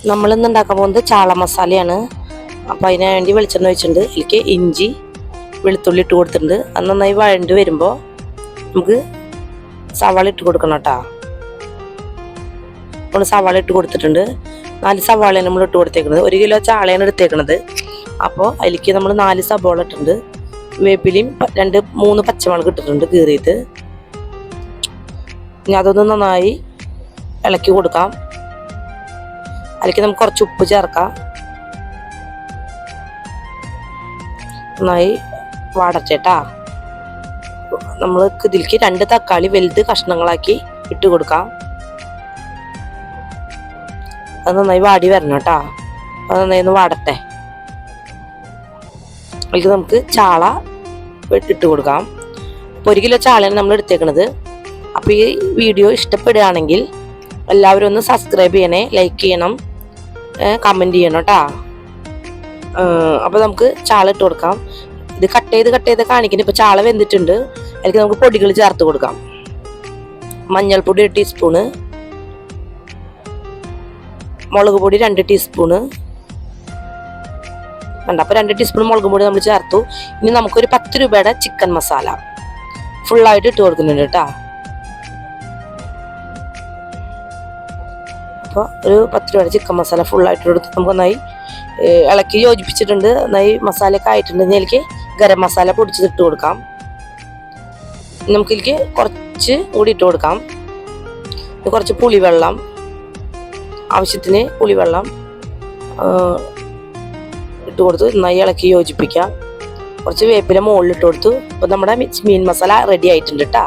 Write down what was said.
നമ്മളിന്ന് ഉണ്ടാക്കാൻ പോകുന്നത് ചാള മസാലയാണ്. അപ്പോൾ അതിന് വേണ്ടി വെളിച്ചെണ്ണ ഒഴിച്ചിട്ടുണ്ട്. ഇതിലേക്ക് ഇഞ്ചി വെളുത്തുള്ളി ഇട്ട് കൊടുത്തിട്ടുണ്ട്. അത് നന്നായി വഴണ്ട് വരുമ്പോൾ നമുക്ക് സവാള ഇട്ട് കൊടുക്കണം കേട്ടോ. നമ്മൾ സവാള ഇട്ട് കൊടുത്തിട്ടുണ്ട്. 4 സവാളയാണ് നമ്മൾ ഇട്ട് കൊടുത്തേക്കുന്നത്. 1 കിലോ ചാളയാണ് എടുത്തേക്കുന്നത്. അപ്പോൾ അതിലേക്ക് നമ്മൾ 4 സവാള ഇട്ടിട്ടുണ്ട്. വേപ്പിലയും 2-3 പച്ചമുളക് ഇട്ടിട്ടുണ്ട് കീറിയിട്ട്. ഇനി അതൊന്ന് നന്നായി ഇളക്കി കൊടുക്കാം. അതിലേക്ക് നമുക്ക് കുറച്ച് ഉപ്പ് ചേർക്കാം. നന്നായി വാടച്ചേട്ടാ. നമ്മൾ ഇതിലേക്ക് 2 തക്കാളി വലുത് കഷ്ണങ്ങളാക്കി ഇട്ട് കൊടുക്കാം. അത് നന്നായി വാടി വരണം കേട്ടോ. അത് നന്നായി ഒന്ന് വാടട്ടെ. അതിലേക്ക് നമുക്ക് ചാള ഇട്ട് കൊടുക്കാം. അപ്പോൾ 1 കിലോ ചാളയാണ് നമ്മൾ എടുത്തേക്കണത്. അപ്പോൾ ഈ വീഡിയോ ഇഷ്ടപ്പെടുകയാണെങ്കിൽ എല്ലാവരും ഒന്ന് സബ്സ്ക്രൈബ് ചെയ്യണേ, ലൈക്ക് ചെയ്യണം, കമൻറ്റ് ചെയ്യണം കേട്ടോ. അപ്പോൾ നമുക്ക് ചാള ഇട്ട് കൊടുക്കാം. ഇത് കട്ട് ചെയ്ത് കാണിക്കുന്നത്. ഇപ്പോൾ ചാള വെന്തിട്ടുണ്ട്. അതിലേക്ക് നമുക്ക് പൊടികൾ ചേർത്ത് കൊടുക്കാം. മഞ്ഞൾപ്പൊടി 1 ടീസ്പൂണ്, മുളക് പൊടി 2 ടീസ്പൂണ് വേണ്ട. അപ്പോൾ 2 ടീസ്പൂൺ മുളക് പൊടി നമ്മൾ ചേർത്തു. ഇനി നമുക്കൊരു 10 രൂപയുടെ ചിക്കൻ മസാല ഫുള്ളായിട്ട് ഇട്ട് കൊടുക്കുന്നുണ്ട് കേട്ടോ. അപ്പോൾ ഒരു 10 രൂപയുടെ ചിക്കൻ മസാല ഫുള്ളായിട്ട് എടുത്ത് നമുക്ക് നന്നായി ഇളക്കി യോജിപ്പിച്ചിട്ടുണ്ട്. നന്നായി മസാലയൊക്കെ ആയിട്ടുണ്ട്. ഇതിലേക്ക് ഗരം മസാല പൊടിച്ചിട്ട് കൊടുക്കാം. നമുക്കിതിലേക്ക് കുറച്ച് കൂടി ഇട്ട് കൊടുക്കാം. കുറച്ച് പുളിവെള്ളം, ആവശ്യത്തിന് പുളിവെള്ളം ഇട്ട് കൊടുത്ത് നന്നായി ഇളക്കി യോജിപ്പിക്കാം. കുറച്ച് വേപ്പില മുകളിൽ ഇട്ട് കൊടുത്തു. അപ്പോൾ നമ്മുടെ മീൻ മസാല റെഡി ആയിട്ടുണ്ട് കേട്ടോ.